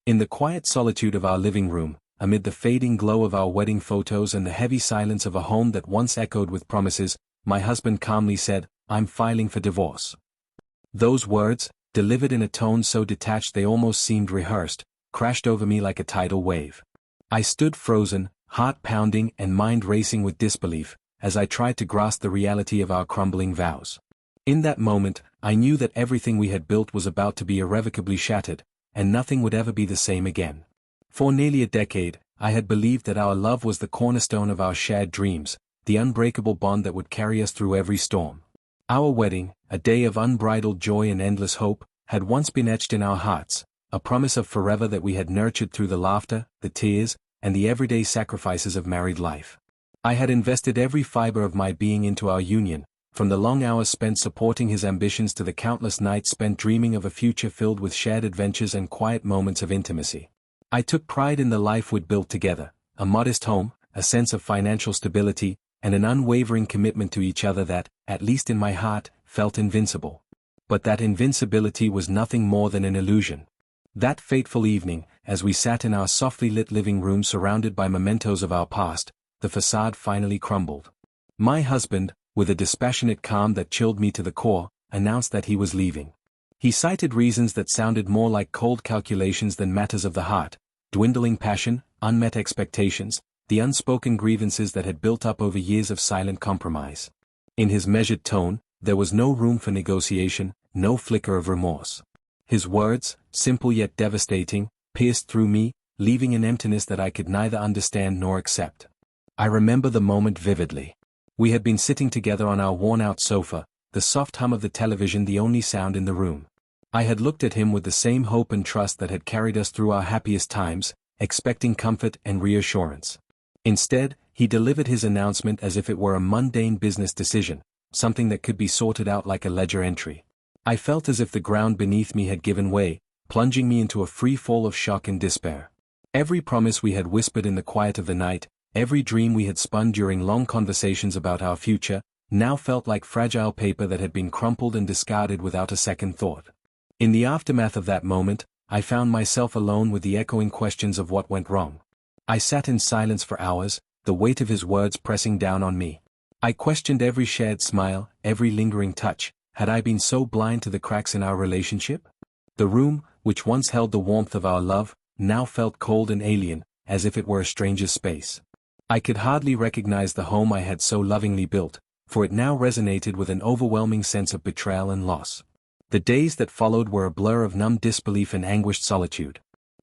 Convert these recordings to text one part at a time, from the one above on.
In the quiet solitude of our living room, amid the fading glow of our wedding photos and the heavy silence of a home that once echoed with promises, my husband calmly said, "I'm filing for divorce." Those words, delivered in a tone so detached they almost seemed rehearsed, crashed over me like a tidal wave. I stood frozen, heart pounding and mind racing with disbelief, as I tried to grasp the reality of our crumbling vows. In that moment, I knew that everything we had built was about to be irrevocably shattered, and nothing would ever be the same again. For nearly a decade, I had believed that our love was the cornerstone of our shared dreams, the unbreakable bond that would carry us through every storm. Our wedding, a day of unbridled joy and endless hope, had once been etched in our hearts, a promise of forever that we had nurtured through the laughter, the tears, and the everyday sacrifices of married life. I had invested every fiber of my being into our union, from the long hours spent supporting his ambitions to the countless nights spent dreaming of a future filled with shared adventures and quiet moments of intimacy. I took pride in the life we'd built together, a modest home, a sense of financial stability, and an unwavering commitment to each other that, at least in my heart, felt invincible. But that invincibility was nothing more than an illusion. That fateful evening, as we sat in our softly lit living room surrounded by mementos of our past, the facade finally crumbled. My husband, with a dispassionate calm that chilled me to the core, announced that he was leaving. He cited reasons that sounded more like cold calculations than matters of the heart: dwindling passion, unmet expectations, the unspoken grievances that had built up over years of silent compromise. In his measured tone, there was no room for negotiation, no flicker of remorse. His words, simple yet devastating, pierced through me, leaving an emptiness that I could neither understand nor accept. I remember the moment vividly. We had been sitting together on our worn-out sofa, the soft hum of the television the only sound in the room. I had looked at him with the same hope and trust that had carried us through our happiest times, expecting comfort and reassurance. Instead, he delivered his announcement as if it were a mundane business decision, something that could be sorted out like a ledger entry. I felt as if the ground beneath me had given way, plunging me into a free fall of shock and despair. Every promise we had whispered in the quiet of the night, every dream we had spun during long conversations about our future, now felt like fragile paper that had been crumpled and discarded without a second thought. In the aftermath of that moment, I found myself alone with the echoing questions of what went wrong. I sat in silence for hours, the weight of his words pressing down on me. I questioned every shared smile, every lingering touch. Had I been so blind to the cracks in our relationship? The room, which once held the warmth of our love, now felt cold and alien, as if it were a stranger's space. I could hardly recognize the home I had so lovingly built, for it now resonated with an overwhelming sense of betrayal and loss. The days that followed were a blur of numb disbelief and anguished solitude.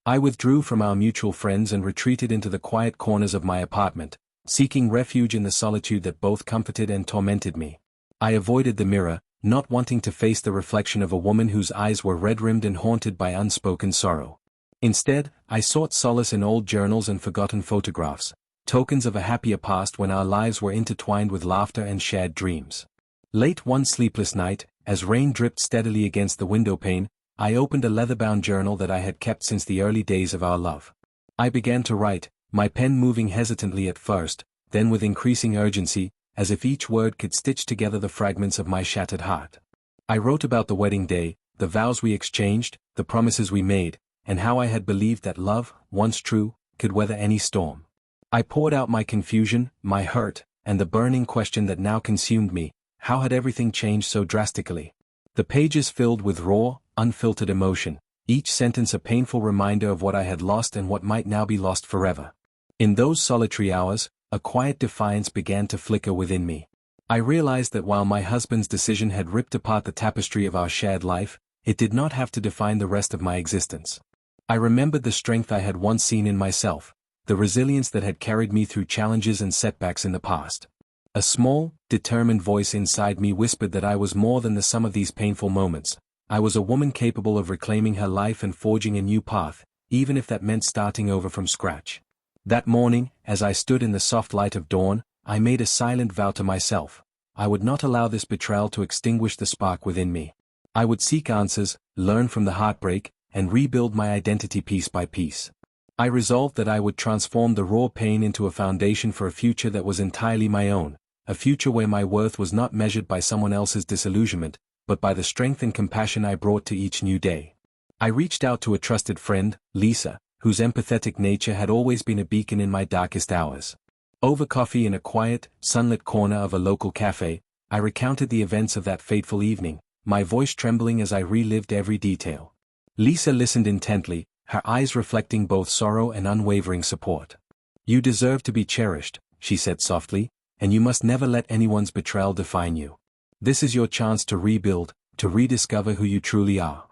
I withdrew from our mutual friends and retreated into the quiet corners of my apartment, seeking refuge in the solitude that both comforted and tormented me. I avoided the mirror, not wanting to face the reflection of a woman whose eyes were red-rimmed and haunted by unspoken sorrow. Instead, I sought solace in old journals and forgotten photographs, tokens of a happier past when our lives were intertwined with laughter and shared dreams. Late one sleepless night, as rain dripped steadily against the windowpane, I opened a leather-bound journal that I had kept since the early days of our love. I began to write, my pen moving hesitantly at first, then with increasing urgency, as if each word could stitch together the fragments of my shattered heart. I wrote about the wedding day, the vows we exchanged, the promises we made, and how I had believed that love, once true, could weather any storm. I poured out my confusion, my hurt, and the burning question that now consumed me: how had everything changed so drastically? The pages filled with raw, unfiltered emotion, each sentence a painful reminder of what I had lost and what might now be lost forever. In those solitary hours, a quiet defiance began to flicker within me. I realized that while my husband's decision had ripped apart the tapestry of our shared life, it did not have to define the rest of my existence. I remembered the strength I had once seen in myself, the resilience that had carried me through challenges and setbacks in the past. A small, determined voice inside me whispered that I was more than the sum of these painful moments. I was a woman capable of reclaiming her life and forging a new path, even if that meant starting over from scratch. That morning, as I stood in the soft light of dawn, I made a silent vow to myself. I would not allow this betrayal to extinguish the spark within me. I would seek answers, learn from the heartbreak, and rebuild my identity piece by piece. I resolved that I would transform the raw pain into a foundation for a future that was entirely my own, a future where my worth was not measured by someone else's disillusionment, but by the strength and compassion I brought to each new day. I reached out to a trusted friend, Lisa, whose empathetic nature had always been a beacon in my darkest hours. Over coffee in a quiet, sunlit corner of a local cafe, I recounted the events of that fateful evening, my voice trembling as I relived every detail. Lisa listened intently, her eyes reflecting both sorrow and unwavering support. "You deserve to be cherished," she said softly, "and you must never let anyone's betrayal define you. This is your chance to rebuild, to rediscover who you truly are."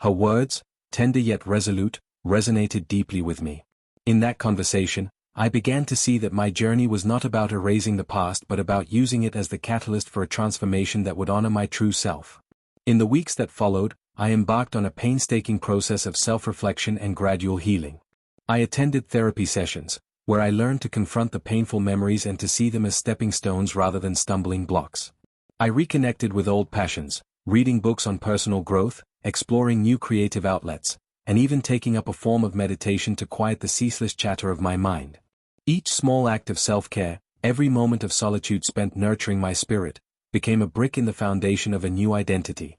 Her words, tender yet resolute, resonated deeply with me. In that conversation, I began to see that my journey was not about erasing the past but about using it as the catalyst for a transformation that would honor my true self. In the weeks that followed, I embarked on a painstaking process of self-reflection and gradual healing. I attended therapy sessions, where I learned to confront the painful memories and to see them as stepping stones rather than stumbling blocks. I reconnected with old passions, reading books on personal growth, exploring new creative outlets, and even taking up a form of meditation to quiet the ceaseless chatter of my mind. Each small act of self-care, every moment of solitude spent nurturing my spirit, became a brick in the foundation of a new identity.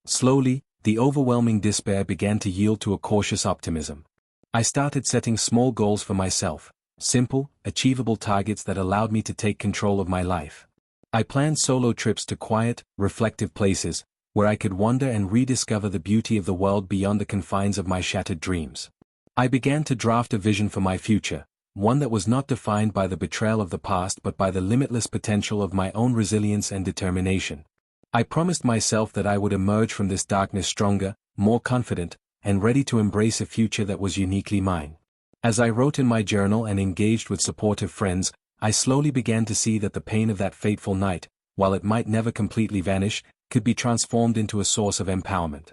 Slowly, the overwhelming despair began to yield to a cautious optimism. I started setting small goals for myself, simple, achievable targets that allowed me to take control of my life. I planned solo trips to quiet, reflective places, where I could wander and rediscover the beauty of the world beyond the confines of my shattered dreams. I began to draft a vision for my future, one that was not defined by the betrayal of the past but by the limitless potential of my own resilience and determination. I promised myself that I would emerge from this darkness stronger, more confident, and ready to embrace a future that was uniquely mine. As I wrote in my journal and engaged with supportive friends, I slowly began to see that the pain of that fateful night, while it might never completely vanish, could be transformed into a source of empowerment.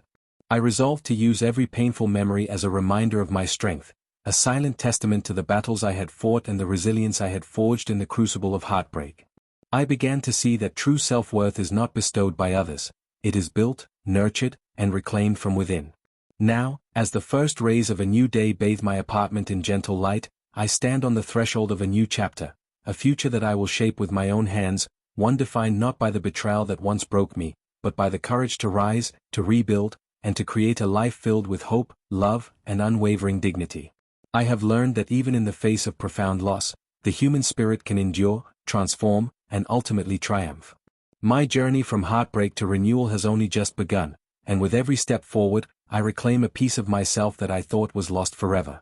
I resolved to use every painful memory as a reminder of my strength, a silent testament to the battles I had fought and the resilience I had forged in the crucible of heartbreak. I began to see that true self-worth is not bestowed by others, it is built, nurtured, and reclaimed from within. Now, as the first rays of a new day bathe my apartment in gentle light, I stand on the threshold of a new chapter, a future that I will shape with my own hands, one defined not by the betrayal that once broke me, but by the courage to rise, to rebuild, and to create a life filled with hope, love, and unwavering dignity. I have learned that even in the face of profound loss, the human spirit can endure, transform, and ultimately triumph. My journey from heartbreak to renewal has only just begun, and with every step forward, I reclaim a piece of myself that I thought was lost forever.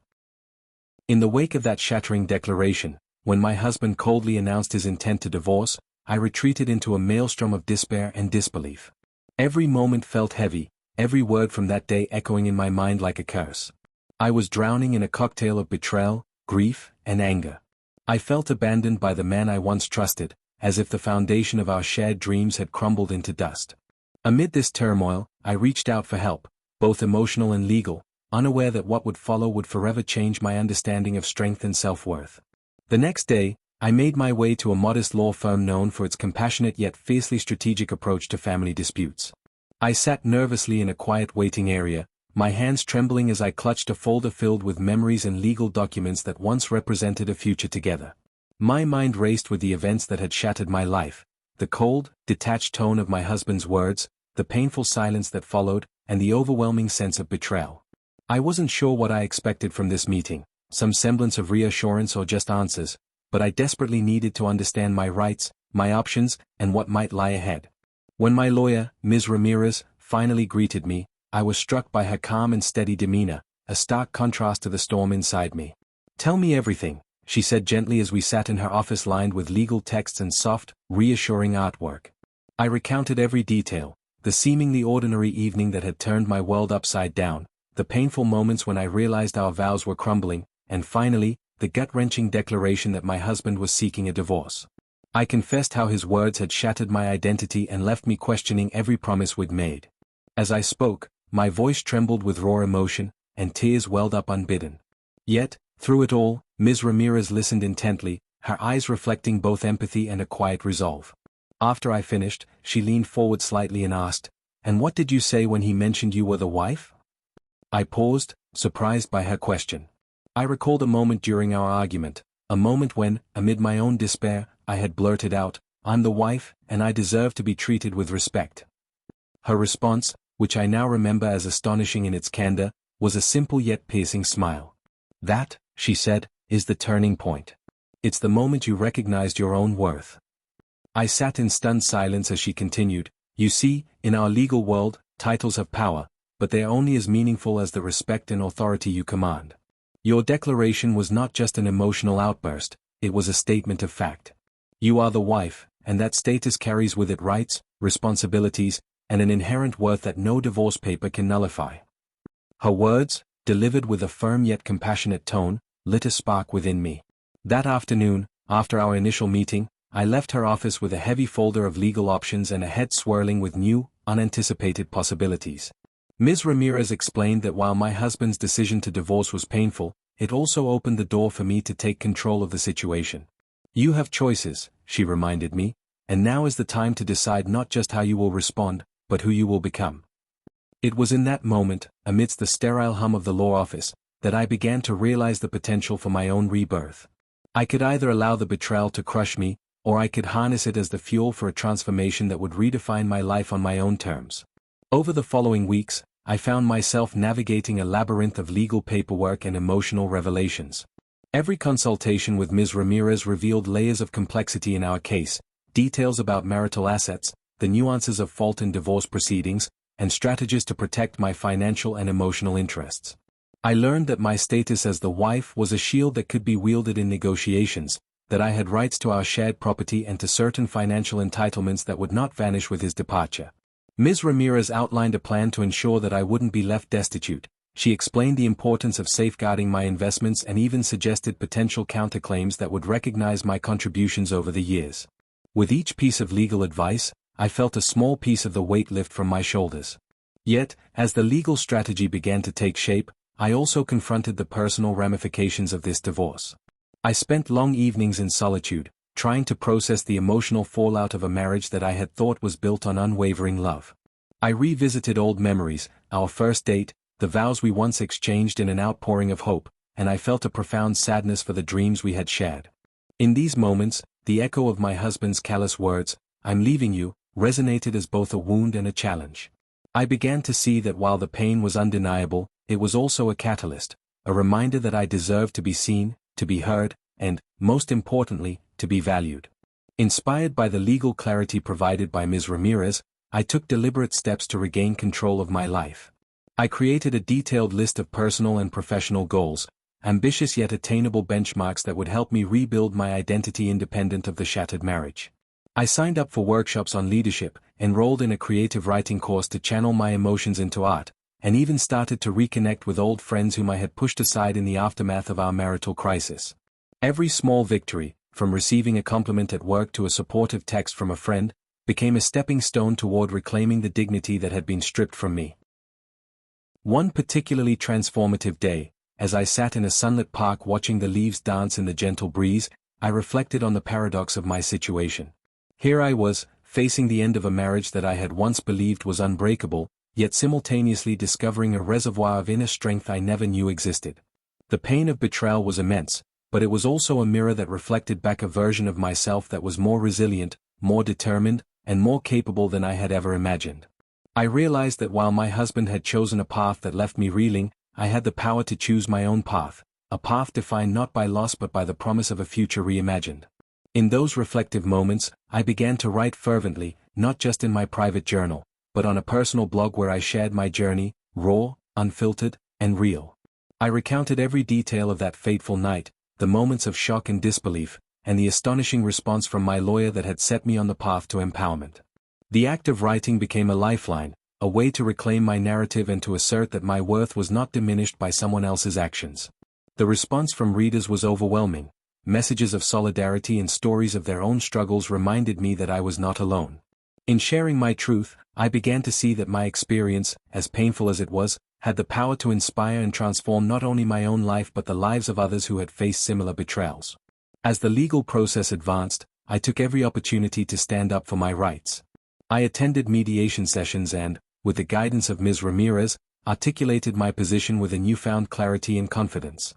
In the wake of that shattering declaration, when my husband coldly announced his intent to divorce, I retreated into a maelstrom of despair and disbelief. Every moment felt heavy, every word from that day echoing in my mind like a curse. I was drowning in a cocktail of betrayal, grief, and anger. I felt abandoned by the man I once trusted, as if the foundation of our shared dreams had crumbled into dust. Amid this turmoil, I reached out for help, both emotional and legal, unaware that what would follow would forever change my understanding of strength and self-worth. The next day, I made my way to a modest law firm known for its compassionate yet fiercely strategic approach to family disputes. I sat nervously in a quiet waiting area, my hands trembling as I clutched a folder filled with memories and legal documents that once represented a future together. My mind raced with the events that had shattered my life, the cold, detached tone of my husband's words, the painful silence that followed, and the overwhelming sense of betrayal. I wasn't sure what I expected from this meeting, some semblance of reassurance or just answers, but I desperately needed to understand my rights, my options, and what might lie ahead. When my lawyer, Ms. Ramirez, finally greeted me, I was struck by her calm and steady demeanor, a stark contrast to the storm inside me. "Tell me everything," she said gently as we sat in her office lined with legal texts and soft, reassuring artwork. I recounted every detail, the seemingly ordinary evening that had turned my world upside down, the painful moments when I realized our vows were crumbling, and finally, the gut-wrenching declaration that my husband was seeking a divorce. I confessed how his words had shattered my identity and left me questioning every promise we'd made. As I spoke, my voice trembled with raw emotion, and tears welled up unbidden. Yet, through it all, Ms. Ramirez listened intently, her eyes reflecting both empathy and a quiet resolve. After I finished, she leaned forward slightly and asked, "And what did you say when he mentioned you were the wife?" I paused, surprised by her question. I recalled a moment during our argument, a moment when, amid my own despair, I had blurted out, "I'm the wife, and I deserve to be treated with respect." Her response, which I now remember as astonishing in its candor, was a simple yet piercing smile. "That," she said, "is the turning point. It's the moment you recognized your own worth." I sat in stunned silence as she continued, "You see, in our legal world, titles have power, but they are only as meaningful as the respect and authority you command. Your declaration was not just an emotional outburst, it was a statement of fact. You are the wife, and that status carries with it rights, responsibilities, and an inherent worth that no divorce paper can nullify." Her words, delivered with a firm yet compassionate tone, lit a spark within me. That afternoon, after our initial meeting, I left her office with a heavy folder of legal options and a head swirling with new, unanticipated possibilities. Ms. Ramirez explained that while my husband's decision to divorce was painful, it also opened the door for me to take control of the situation. "You have choices," she reminded me, "and now is the time to decide not just how you will respond, but who you will become." It was in that moment, amidst the sterile hum of the law office, that I began to realize the potential for my own rebirth. I could either allow the betrayal to crush me, or I could harness it as the fuel for a transformation that would redefine my life on my own terms. Over the following weeks, I found myself navigating a labyrinth of legal paperwork and emotional revelations. Every consultation with Ms. Ramirez revealed layers of complexity in our case, details about marital assets, the nuances of fault in divorce proceedings, and strategies to protect my financial and emotional interests. I learned that my status as the wife was a shield that could be wielded in negotiations, that I had rights to our shared property and to certain financial entitlements that would not vanish with his departure. Ms. Ramirez outlined a plan to ensure that I wouldn't be left destitute. She explained the importance of safeguarding my investments and even suggested potential counterclaims that would recognize my contributions over the years. With each piece of legal advice, I felt a small piece of the weight lift from my shoulders. Yet, as the legal strategy began to take shape, I also confronted the personal ramifications of this divorce. I spent long evenings in solitude, trying to process the emotional fallout of a marriage that I had thought was built on unwavering love. I revisited old memories, our first date, the vows we once exchanged in an outpouring of hope, and I felt a profound sadness for the dreams we had shared. In these moments, the echo of my husband's callous words, "I'm leaving you," resonated as both a wound and a challenge. I began to see that while the pain was undeniable, it was also a catalyst, a reminder that I deserved to be seen, to be heard, and, most importantly, to be valued. Inspired by the legal clarity provided by Ms. Ramirez, I took deliberate steps to regain control of my life. I created a detailed list of personal and professional goals, ambitious yet attainable benchmarks that would help me rebuild my identity independent of the shattered marriage. I signed up for workshops on leadership, enrolled in a creative writing course to channel my emotions into art, and even started to reconnect with old friends whom I had pushed aside in the aftermath of our marital crisis. Every small victory, from receiving a compliment at work to a supportive text from a friend, became a stepping stone toward reclaiming the dignity that had been stripped from me. One particularly transformative day, as I sat in a sunlit park watching the leaves dance in the gentle breeze, I reflected on the paradox of my situation. Here I was, facing the end of a marriage that I had once believed was unbreakable, yet simultaneously discovering a reservoir of inner strength I never knew existed. The pain of betrayal was immense, but it was also a mirror that reflected back a version of myself that was more resilient, more determined, and more capable than I had ever imagined. I realized that while my husband had chosen a path that left me reeling, I had the power to choose my own path, a path defined not by loss but by the promise of a future reimagined. In those reflective moments, I began to write fervently, not just in my private journal, but on a personal blog where I shared my journey, raw, unfiltered, and real. I recounted every detail of that fateful night, the moments of shock and disbelief, and the astonishing response from my lawyer that had set me on the path to empowerment. The act of writing became a lifeline, a way to reclaim my narrative and to assert that my worth was not diminished by someone else's actions. The response from readers was overwhelming. Messages of solidarity and stories of their own struggles reminded me that I was not alone. In sharing my truth, I began to see that my experience, as painful as it was, had the power to inspire and transform not only my own life but the lives of others who had faced similar betrayals. As the legal process advanced, I took every opportunity to stand up for my rights. I attended mediation sessions and, with the guidance of Ms. Ramirez, articulated my position with a newfound clarity and confidence.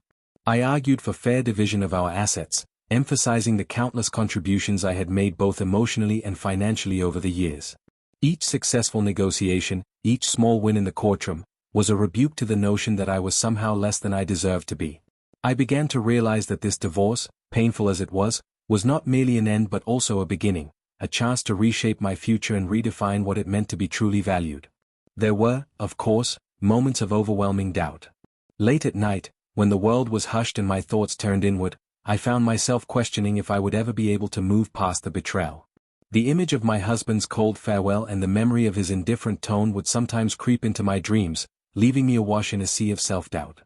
I argued for fair division of our assets, emphasizing the countless contributions I had made both emotionally and financially over the years. Each successful negotiation, each small win in the courtroom, was a rebuke to the notion that I was somehow less than I deserved to be. I began to realize that this divorce, painful as it was not merely an end but also a beginning, a chance to reshape my future and redefine what it meant to be truly valued. There were, of course, moments of overwhelming doubt. Late at night, when the world was hushed and my thoughts turned inward, I found myself questioning if I would ever be able to move past the betrayal. The image of my husband's cold farewell and the memory of his indifferent tone would sometimes creep into my dreams, leaving me awash in a sea of self-doubt.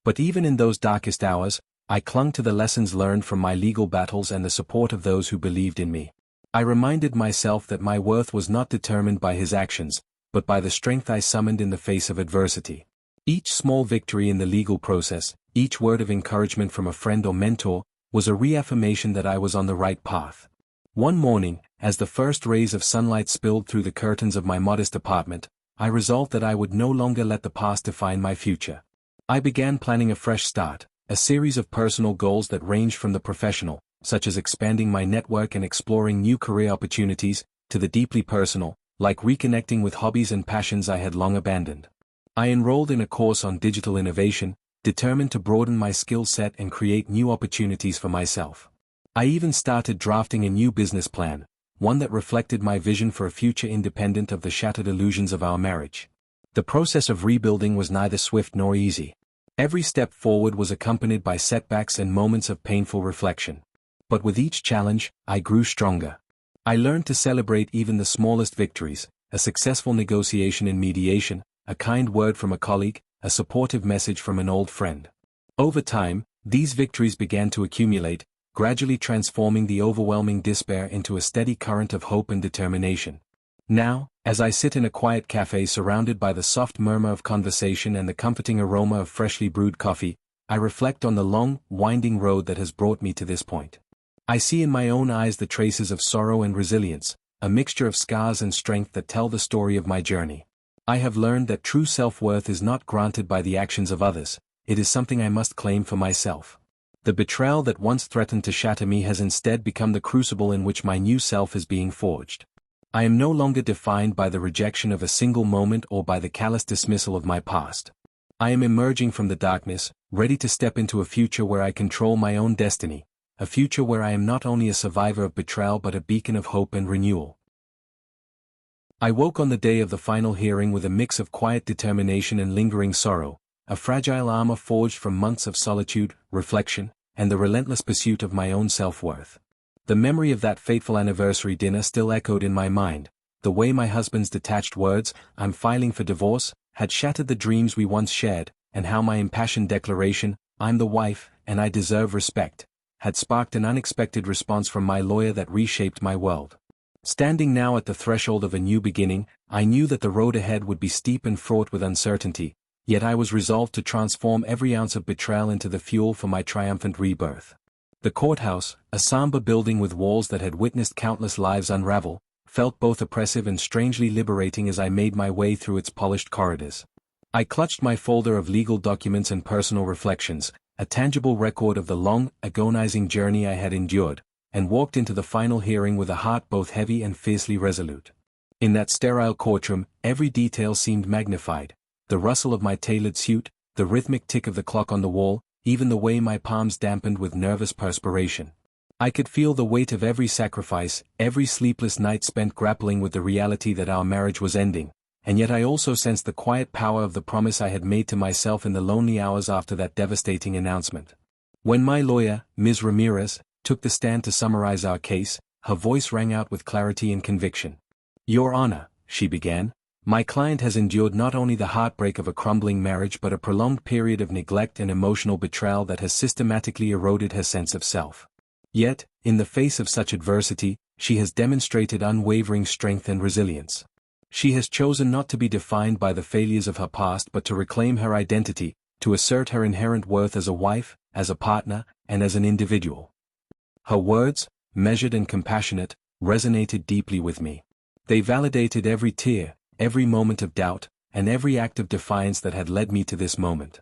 But even in those darkest hours, I clung to the lessons learned from my legal battles and the support of those who believed in me. I reminded myself that my worth was not determined by his actions, but by the strength I summoned in the face of adversity. Each small victory in the legal process, each word of encouragement from a friend or mentor, was a reaffirmation that I was on the right path. One morning, as the first rays of sunlight spilled through the curtains of my modest apartment, I resolved that I would no longer let the past define my future. I began planning a fresh start, a series of personal goals that ranged from the professional, such as expanding my network and exploring new career opportunities, to the deeply personal, like reconnecting with hobbies and passions I had long abandoned. I enrolled in a course on digital innovation, determined to broaden my skill set and create new opportunities for myself. I even started drafting a new business plan, one that reflected my vision for a future independent of the shattered illusions of our marriage. The process of rebuilding was neither swift nor easy. Every step forward was accompanied by setbacks and moments of painful reflection. But with each challenge, I grew stronger. I learned to celebrate even the smallest victories, a successful negotiation in mediation, a kind word from a colleague, a supportive message from an old friend. Over time, these victories began to accumulate, gradually transforming the overwhelming despair into a steady current of hope and determination. Now, as I sit in a quiet cafe surrounded by the soft murmur of conversation and the comforting aroma of freshly brewed coffee, I reflect on the long, winding road that has brought me to this point. I see in my own eyes the traces of sorrow and resilience, a mixture of scars and strength that tell the story of my journey. I have learned that true self-worth is not granted by the actions of others, it is something I must claim for myself. The betrayal that once threatened to shatter me has instead become the crucible in which my new self is being forged. I am no longer defined by the rejection of a single moment or by the callous dismissal of my past. I am emerging from the darkness, ready to step into a future where I control my own destiny, a future where I am not only a survivor of betrayal but a beacon of hope and renewal. I woke on the day of the final hearing with a mix of quiet determination and lingering sorrow, a fragile armor forged from months of solitude, reflection, and the relentless pursuit of my own self-worth. The memory of that fateful anniversary dinner still echoed in my mind, the way my husband's detached words, "I'm filing for divorce," had shattered the dreams we once shared, and how my impassioned declaration, "I'm the wife, and I deserve respect," had sparked an unexpected response from my lawyer that reshaped my world. Standing now at the threshold of a new beginning, I knew that the road ahead would be steep and fraught with uncertainty, yet I was resolved to transform every ounce of betrayal into the fuel for my triumphant rebirth. The courthouse, a somber building with walls that had witnessed countless lives unravel, felt both oppressive and strangely liberating as I made my way through its polished corridors. I clutched my folder of legal documents and personal reflections, a tangible record of the long, agonizing journey I had endured, and walked into the final hearing with a heart both heavy and fiercely resolute. In that sterile courtroom, every detail seemed magnified, the rustle of my tailored suit, the rhythmic tick of the clock on the wall, even the way my palms dampened with nervous perspiration. I could feel the weight of every sacrifice, every sleepless night spent grappling with the reality that our marriage was ending, and yet I also sensed the quiet power of the promise I had made to myself in the lonely hours after that devastating announcement. When my lawyer, Ms. Ramirez, took the stand to summarize our case, her voice rang out with clarity and conviction. "Your Honor," she began, "my client has endured not only the heartbreak of a crumbling marriage but a prolonged period of neglect and emotional betrayal that has systematically eroded her sense of self. Yet, in the face of such adversity, she has demonstrated unwavering strength and resilience. She has chosen not to be defined by the failures of her past but to reclaim her identity, to assert her inherent worth as a wife, as a partner, and as an individual." Her words, measured and compassionate, resonated deeply with me. They validated every tear, every moment of doubt, and every act of defiance that had led me to this moment.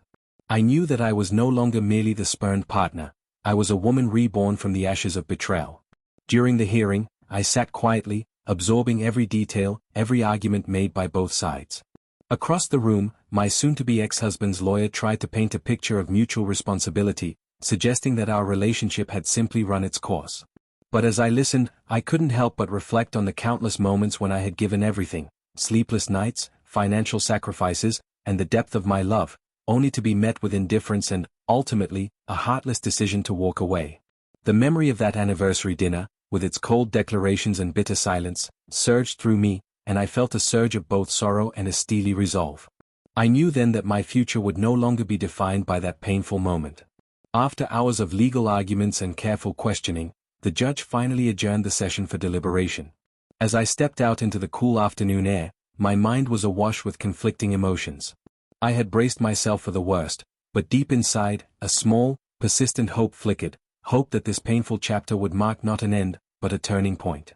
I knew that I was no longer merely the spurned partner, I was a woman reborn from the ashes of betrayal. During the hearing, I sat quietly, absorbing every detail, every argument made by both sides. Across the room, my soon-to-be ex-husband's lawyer tried to paint a picture of mutual responsibility, suggesting that our relationship had simply run its course. But as I listened, I couldn't help but reflect on the countless moments when I had given everything, sleepless nights, financial sacrifices, and the depth of my love, only to be met with indifference and, ultimately, a heartless decision to walk away. The memory of that anniversary dinner, with its cold declarations and bitter silence, surged through me, and I felt a surge of both sorrow and a steely resolve. I knew then that my future would no longer be defined by that painful moment. After hours of legal arguments and careful questioning, the judge finally adjourned the session for deliberation. As I stepped out into the cool afternoon air, my mind was awash with conflicting emotions. I had braced myself for the worst, but deep inside, a small, persistent hope flickered, hope that this painful chapter would mark not an end, but a turning point.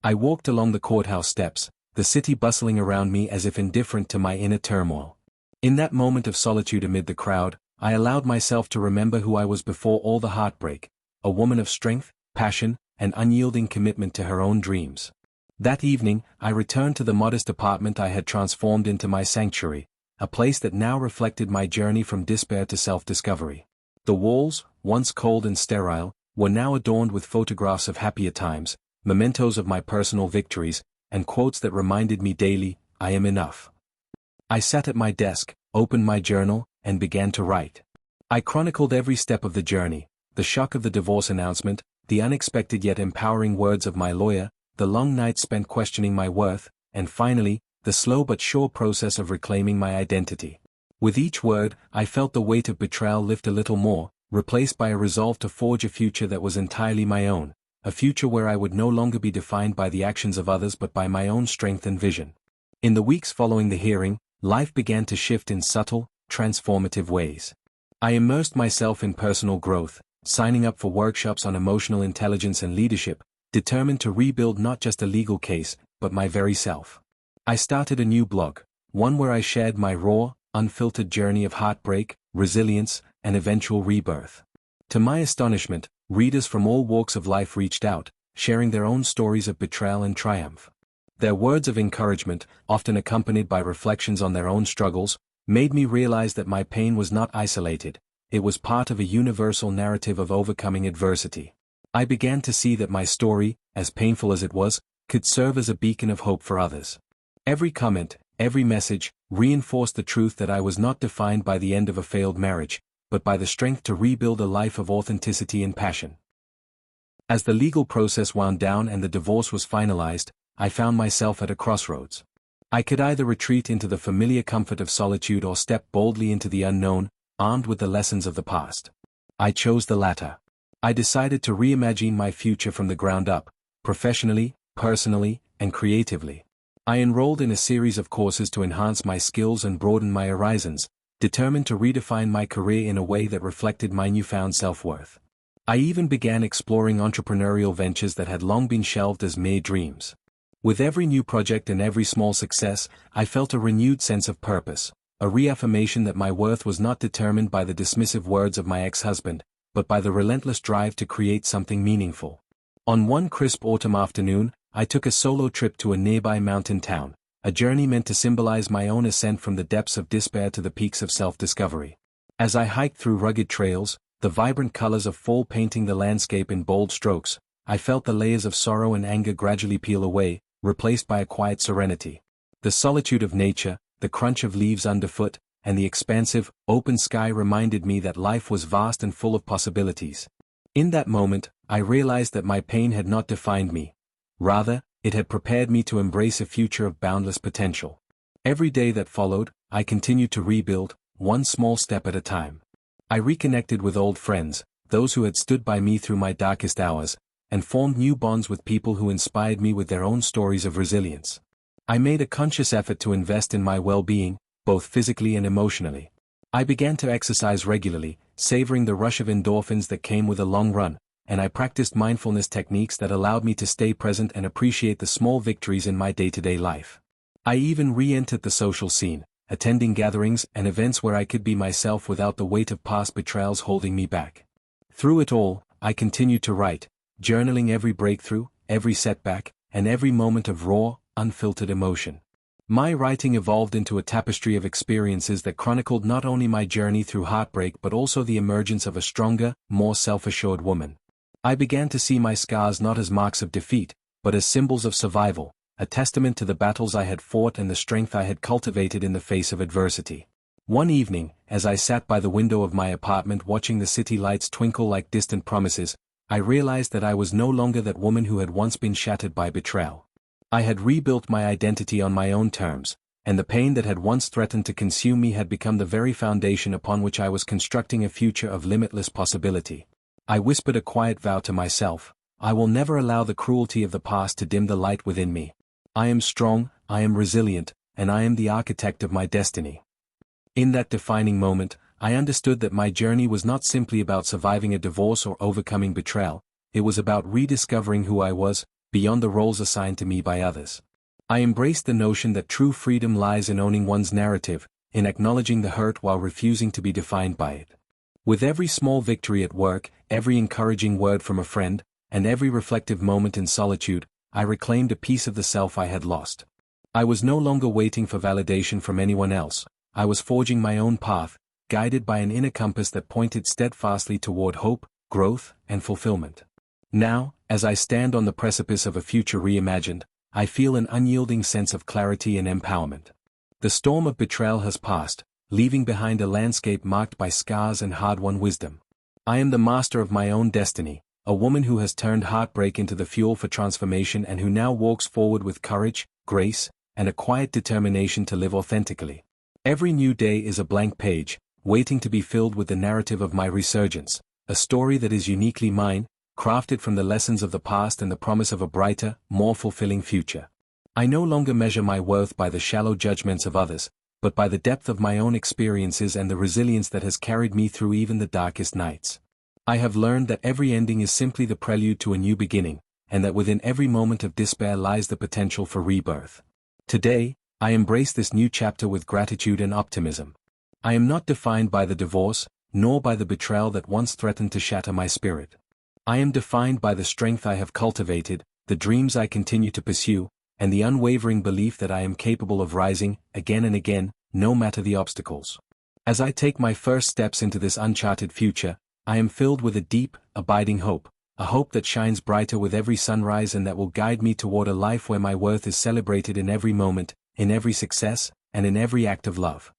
I walked along the courthouse steps, the city bustling around me as if indifferent to my inner turmoil. In that moment of solitude amid the crowd, I allowed myself to remember who I was before all the heartbreak, a woman of strength, passion, and unyielding commitment to her own dreams. That evening, I returned to the modest apartment I had transformed into my sanctuary, a place that now reflected my journey from despair to self-discovery. The walls, once cold and sterile, were now adorned with photographs of happier times, mementos of my personal victories, and quotes that reminded me daily, I am enough. I sat at my desk, opened my journal, and began to write. I chronicled every step of the journey, the shock of the divorce announcement, the unexpected yet empowering words of my lawyer, the long nights spent questioning my worth, and finally, the slow but sure process of reclaiming my identity. With each word, I felt the weight of betrayal lift a little more, replaced by a resolve to forge a future that was entirely my own, a future where I would no longer be defined by the actions of others but by my own strength and vision. In the weeks following the hearing, life began to shift in subtle, transformative ways. I immersed myself in personal growth, signing up for workshops on emotional intelligence and leadership, determined to rebuild not just a legal case, but my very self. I started a new blog, one where I shared my raw, unfiltered journey of heartbreak, resilience, and eventual rebirth. To my astonishment, readers from all walks of life reached out, sharing their own stories of betrayal and triumph. Their words of encouragement, often accompanied by reflections on their own struggles, made me realize that my pain was not isolated, it was part of a universal narrative of overcoming adversity. I began to see that my story, as painful as it was, could serve as a beacon of hope for others. Every comment, every message, reinforced the truth that I was not defined by the end of a failed marriage, but by the strength to rebuild a life of authenticity and passion. As the legal process wound down and the divorce was finalized, I found myself at a crossroads. I could either retreat into the familiar comfort of solitude or step boldly into the unknown, armed with the lessons of the past. I chose the latter. I decided to reimagine my future from the ground up, professionally, personally, and creatively. I enrolled in a series of courses to enhance my skills and broaden my horizons, determined to redefine my career in a way that reflected my newfound self-worth. I even began exploring entrepreneurial ventures that had long been shelved as mere dreams. With every new project and every small success, I felt a renewed sense of purpose, a reaffirmation that my worth was not determined by the dismissive words of my ex-husband, but by the relentless drive to create something meaningful. On one crisp autumn afternoon, I took a solo trip to a nearby mountain town, a journey meant to symbolize my own ascent from the depths of despair to the peaks of self-discovery. As I hiked through rugged trails, the vibrant colors of fall painting the landscape in bold strokes, I felt the layers of sorrow and anger gradually peel away, replaced by a quiet serenity. The solitude of nature, the crunch of leaves underfoot, and the expansive, open sky reminded me that life was vast and full of possibilities. In that moment, I realized that my pain had not defined me. Rather, it had prepared me to embrace a future of boundless potential. Every day that followed, I continued to rebuild, one small step at a time. I reconnected with old friends, those who had stood by me through my darkest hours, and formed new bonds with people who inspired me with their own stories of resilience. I made a conscious effort to invest in my well-being, both physically and emotionally. I began to exercise regularly, savoring the rush of endorphins that came with a long run, and I practiced mindfulness techniques that allowed me to stay present and appreciate the small victories in my day-to-day life. I even re-entered the social scene, attending gatherings and events where I could be myself without the weight of past betrayals holding me back. Through it all, I continued to write, journaling every breakthrough, every setback, and every moment of raw, unfiltered emotion. My writing evolved into a tapestry of experiences that chronicled not only my journey through heartbreak but also the emergence of a stronger, more self-assured woman. I began to see my scars not as marks of defeat, but as symbols of survival, a testament to the battles I had fought and the strength I had cultivated in the face of adversity. One evening, as I sat by the window of my apartment watching the city lights twinkle like distant promises, I realized that I was no longer that woman who had once been shattered by betrayal. I had rebuilt my identity on my own terms, and the pain that had once threatened to consume me had become the very foundation upon which I was constructing a future of limitless possibility. I whispered a quiet vow to myself: I will never allow the cruelty of the past to dim the light within me. I am strong, I am resilient, and I am the architect of my destiny. In that defining moment, I understood that my journey was not simply about surviving a divorce or overcoming betrayal, it was about rediscovering who I was, beyond the roles assigned to me by others. I embraced the notion that true freedom lies in owning one's narrative, in acknowledging the hurt while refusing to be defined by it. With every small victory at work, every encouraging word from a friend, and every reflective moment in solitude, I reclaimed a piece of the self I had lost. I was no longer waiting for validation from anyone else, I was forging my own path, guided by an inner compass that pointed steadfastly toward hope, growth, and fulfillment. Now, as I stand on the precipice of a future reimagined, I feel an unyielding sense of clarity and empowerment. The storm of betrayal has passed, leaving behind a landscape marked by scars and hard-won wisdom. I am the master of my own destiny, a woman who has turned heartbreak into the fuel for transformation and who now walks forward with courage, grace, and a quiet determination to live authentically. Every new day is a blank page, waiting to be filled with the narrative of my resurgence, a story that is uniquely mine, crafted from the lessons of the past and the promise of a brighter, more fulfilling future. I no longer measure my worth by the shallow judgments of others, but by the depth of my own experiences and the resilience that has carried me through even the darkest nights. I have learned that every ending is simply the prelude to a new beginning, and that within every moment of despair lies the potential for rebirth. Today, I embrace this new chapter with gratitude and optimism. I am not defined by the divorce, nor by the betrayal that once threatened to shatter my spirit. I am defined by the strength I have cultivated, the dreams I continue to pursue, and the unwavering belief that I am capable of rising, again and again, no matter the obstacles. As I take my first steps into this uncharted future, I am filled with a deep, abiding hope, a hope that shines brighter with every sunrise and that will guide me toward a life where my worth is celebrated in every moment, in every success, and in every act of love.